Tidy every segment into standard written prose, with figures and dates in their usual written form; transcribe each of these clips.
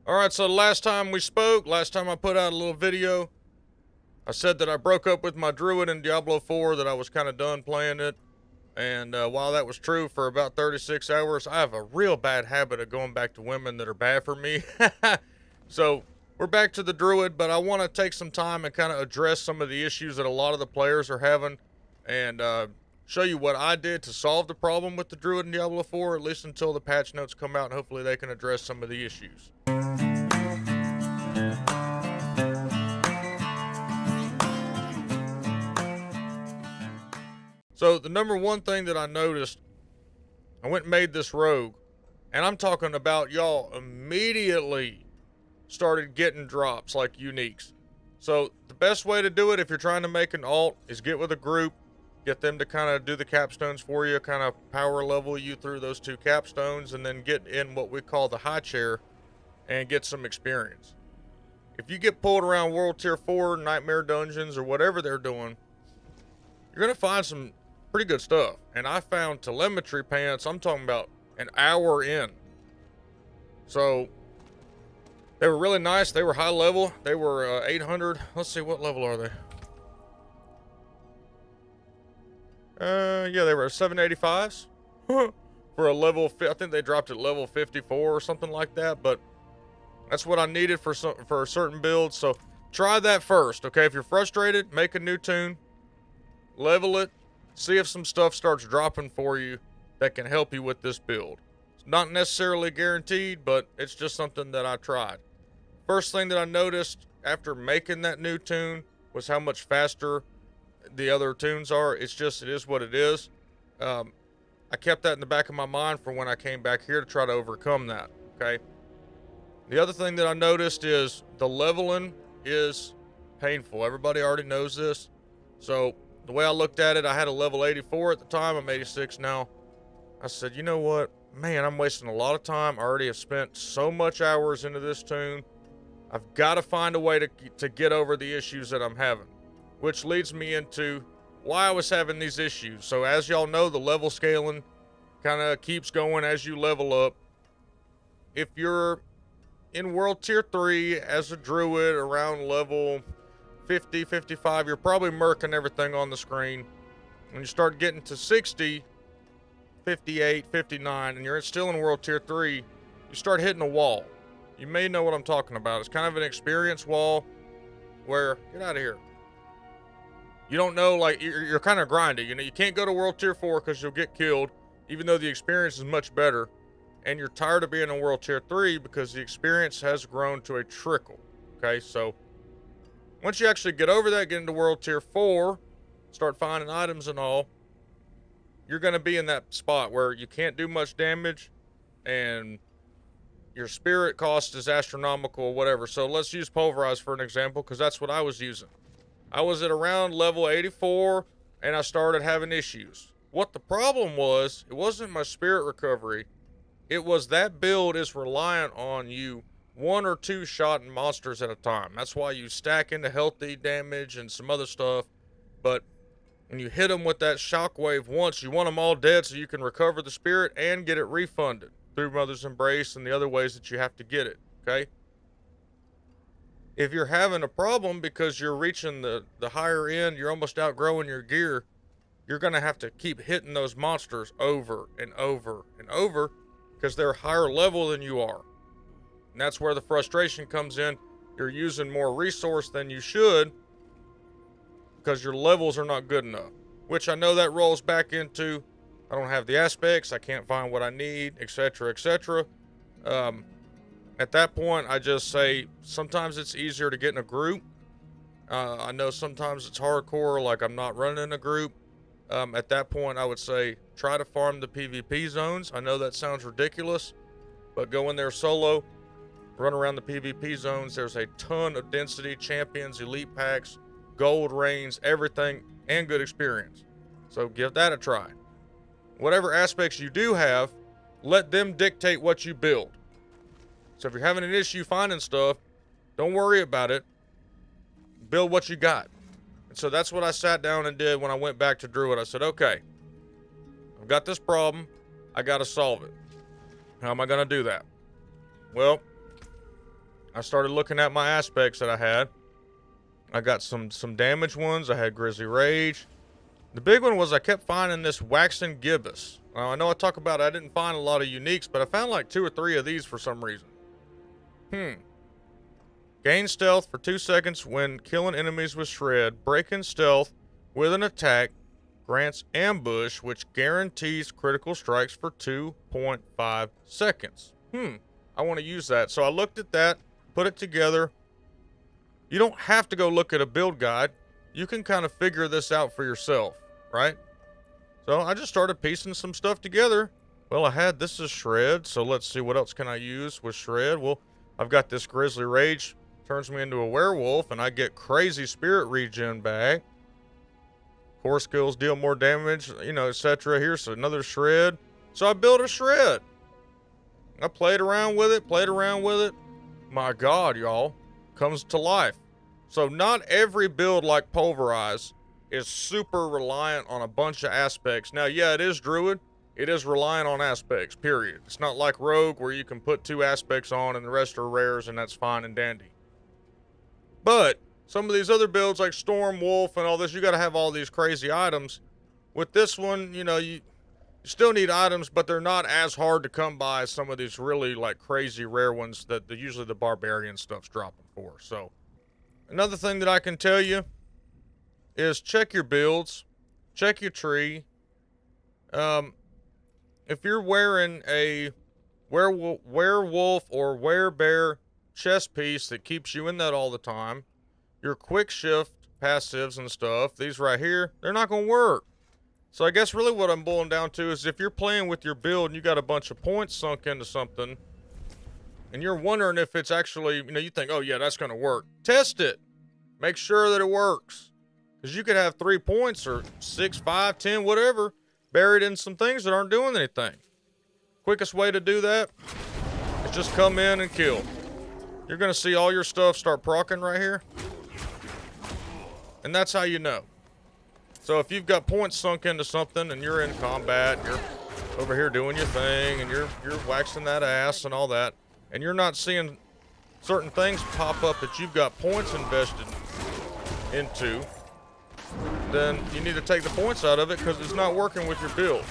Alright, so the last time we spoke, last time I put out a little video, I said that I broke up with my druid in Diablo 4, that I was kind of done playing it. And while that was true for about 36 hours, I have a real bad habit of going back to women that are bad for me. So we're back to the druid, but I want to take some time and kind of address some of the issues that a lot of the players are having, and show you what I did to solve the problem with the druid in Diablo 4, at least until the patch notes come out, and hopefully they can address some of the issues. So the number one thing that I noticed, I went and made this rogue, and I'm talking about y'all immediately started getting drops like uniques. So the best way to do it if you're trying to make an alt is get with a group, get them to kind of do the capstones for you, kind of power level you through those 2 capstones, and then get in what we call the high chair and get some experience. If you get pulled around World Tier 4, Nightmare Dungeons, or whatever they're doing, you're going to find some pretty good stuff. And I found telemetry pants, I'm talking about an hour in. So they were really nice. They were high level. They were 800. Let's see, what level are they? Yeah, they were 785s. For a level, I think they dropped at level 54 or something like that, but that's what I needed for a certain build. So try that first, okay? If you're frustrated, make a new toon, level it, see if some stuff starts dropping for you that can help you with this build. It's not necessarily guaranteed, but it's just something that I tried. First thing that I noticed after making that new toon was how much faster the other toons are. It is what it is. I kept that in the back of my mind for when I came back here to try to overcome that, okay? The other thing that I noticed is the leveling is painful. Everybody already knows this. So the way I looked at it, I had a level 84 at the time. I'm 86 now. I said, you know what? Man, I'm wasting a lot of time. I already have spent so much hours into this toon. I've got to find a way to get over the issues that I'm having, which leads me into why I was having these issues. So as y'all know, the level scaling kind of keeps going as you level up. If you're in World Tier 3 as a druid around level 50, 55, you're probably murking everything on the screen. When you start getting to 60, 58, 59, and you're still in World Tier 3, you start hitting a wall. You may know what I'm talking about. It's kind of an experience wall where, get out of here. You don't know, like, you're kind of grinding. You know, you can't go to World Tier 4 because you'll get killed, even though the experience is much better. And you're tired of being in World Tier 3 because the experience has grown to a trickle. Okay, so once you actually get over that, get into World Tier 4, start finding items and all, you're going to be in that spot where you can't do much damage and your spirit cost is astronomical or whatever. So let's use Pulverize for an example, because that's what I was using. I was at around level 84 and I started having issues. What the problem was, it wasn't my spirit recovery. It was that build is reliant on you 1 or 2 shotting monsters at a time. That's why you stack into healthy damage and some other stuff. But when you hit them with that shockwave once, you want them all dead so you can recover the spirit and get it refunded through Mother's Embrace and the other ways that you have to get it, okay? If you're having a problem because you're reaching the higher end, you're almost outgrowing your gear, you're going to have to keep hitting those monsters over and over and over because they're higher level than you are. And that's where the frustration comes in. You're using more resource than you should because your levels are not good enough, which I know that rolls back into I don't have the aspects, I can't find what I need, etc., etc. At that point, I just say sometimes it's easier to get in a group. I know sometimes it's hardcore, like I'm not running in a group. At that point, I would say try to farm the PvP zones. I know that sounds ridiculous, but go in there solo, run around the PvP zones. There's a ton of density, champions, elite packs, gold reigns, everything, and good experience. So give that a try. Whatever aspects you do have, let them dictate what you build. So if you're having an issue finding stuff, don't worry about it. Build what you got. And so that's what I sat down and did when I went back to Druid. I said, okay, I've got this problem. I got to solve it. How am I going to do that? Well, I started looking at my aspects that I had. I got some damaged ones. I had Grizzly Rage. The big one was I kept finding this Waxen Gibbous. Now, I know I talk about I didn't find a lot of uniques, but I found like 2 or 3 of these for some reason. Gain stealth for 2 seconds when killing enemies with Shred. Breaking stealth with an attack grants ambush, which guarantees critical strikes for 2.5 seconds. I want to use that. So I looked at that, put it together. You don't have to go look at a build guide. You can kind of figure this out for yourself, right? So I just started piecing some stuff together. Well, I had this is Shred, so let's see what else can I use with Shred. Well, I've got this Grizzly Rage, turns me into a werewolf, and I get crazy spirit regen back. Core skills deal more damage, you know, etc. Here's another Shred. So I built a Shred. I played around with it. My God, y'all, comes to life. So not every build like Pulverize is super reliant on a bunch of aspects. Now, yeah, it is Druid. It is reliant on aspects, period. It's not like Rogue where you can put 2 aspects on and the rest are rares and that's fine and dandy. But some of these other builds like Storm, Wolf, and all this, you got to have all these crazy items. With this one, you know, you still need items, but they're not as hard to come by as some of these really like crazy rare ones that usually the Barbarian stuff's dropping for. So another thing that I can tell you is check your builds, check your tree. If you're wearing a werewolf or werebear chest piece that keeps you in that all the time, your quick shift passives and stuff, these right here, they're not going to work. So I guess really what I'm boiling down to is if you're playing with your build and you got a bunch of points sunk into something and you're wondering if it's actually, you know, you think, oh yeah, that's going to work. Test it. Make sure that it works. Because you could have 3 points or 6, 5, 10, whatever, buried in some things that aren't doing anything. Quickest way to do that is just come in and kill. You're going to see all your stuff start proccing right here. And that's how you know. So if you've got points sunk into something and you're in combat, you're over here doing your thing and you're waxing that ass and all that, and you're not seeing certain things pop up that you've got points invested into, then you need to take the points out of it because it's not working with your build.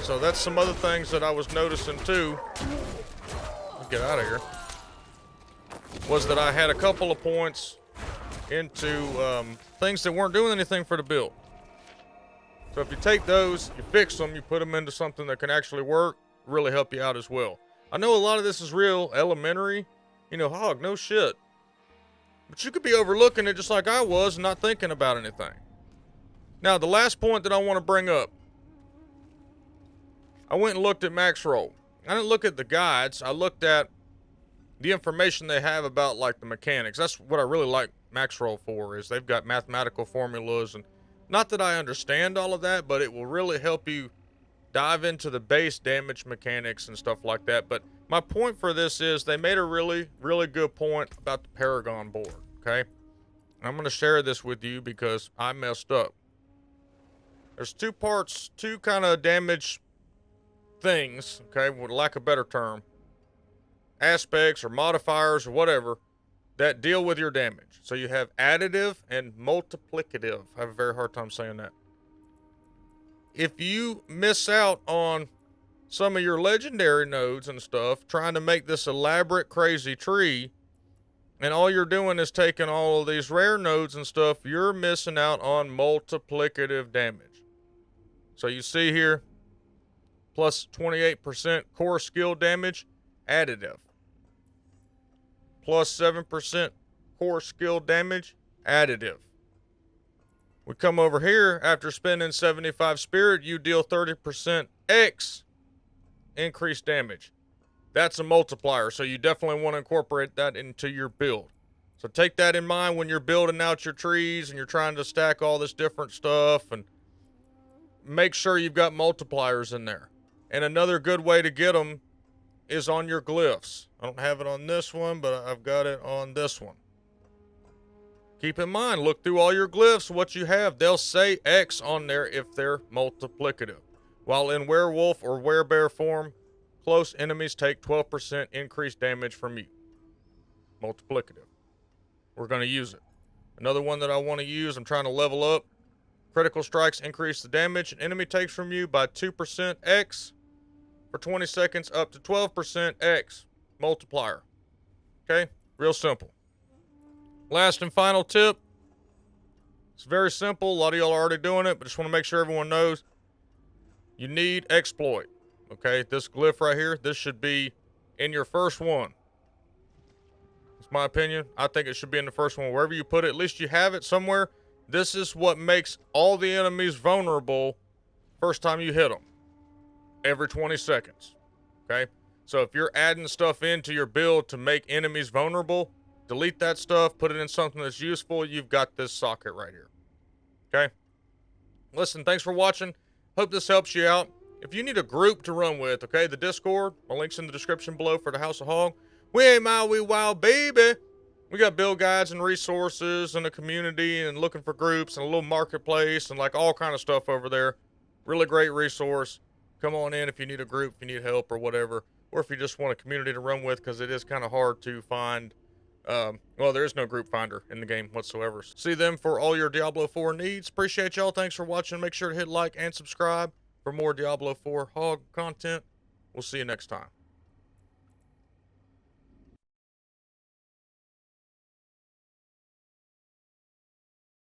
So that's some other things that I was noticing too. Let's get out of here. Was that I had a couple of points into things that weren't doing anything for the build. So if you take those, you fix them, you put them into something that can actually work, really help you out as well. I know a lot of this is real elementary, you know, Hawg, no shit. But you could be overlooking it just like I was and not thinking about anything. Now, the last point that I want to bring up. I went and looked at Max Roll. I didn't look at the guides. I looked at the information they have about like the mechanics. That's what I really like Max Roll for, is they've got mathematical formulas, and not that I understand all of that, but it will really help you dive into the base damage mechanics and stuff like that. But my point for this is they made a really, really good point about the Paragon board, okay? I'm going to share this with you because I messed up. There's 2 parts, 2 kind of damage things, okay, with lack of a better term, aspects or modifiers or whatever, that deal with your damage. So you have additive and multiplicative. I have a very hard time saying that. If you miss out on some of your legendary nodes and stuff, trying to make this elaborate crazy tree, and all you're doing is taking all of these rare nodes and stuff, you're missing out on multiplicative damage. So you see here, plus 28% core skill damage, additive. Plus 7% core skill damage, additive. We come over here, after spending 75 spirit, you deal 30% X increased damage. That's a multiplier, so you definitely want to incorporate that into your build. So take that in mind when you're building out your trees and you're trying to stack all this different stuff, and make sure you've got multipliers in there. And another good way to get them is on your glyphs. I don't have it on this one, but I've got it on this one. Keep in mind, look through all your glyphs, what you have. They'll say X on there if they're multiplicative. While in werewolf or werebear form, close enemies take 12% increased damage from you. multiplicative. We're going to use it. Another one that I want to use, I'm trying to level up. Critical strikes increase the damage an enemy takes from you by 2% X for 20 seconds up to 12% X multiplier. Okay? Real simple. Last and final tip. It's very simple. A lot of y'all are already doing it, but just want to make sure everyone knows. You need exploit. Okay? This glyph right here, this should be in your first one. It's my opinion. I think it should be in the first one. Wherever you put it, at least you have it somewhere. This is what makes all the enemies vulnerable first time you hit them. Every 20 seconds. Okay? So if you're adding stuff into your build to make enemies vulnerable, delete that stuff, put it in something that's useful. You've got this socket right here. Okay? Listen, thanks for watching. Hope this helps you out. If you need a group to run with, okay, the Discord, my link's in the description below for the House of Hawg. We ain't my wee wild baby. We got build guides and resources and a community and looking for groups and a little marketplace and like all kind of stuff over there. Really great resource. Come on in if you need a group, if you need help or whatever, or if you just want a community to run with, because it is kind of hard to find. Well, there is no group finder in the game whatsoever. See them for all your Diablo 4 needs. Appreciate y'all. Thanks for watching. Make sure to hit like and subscribe for more Diablo 4 Hawg content. We'll see you next time.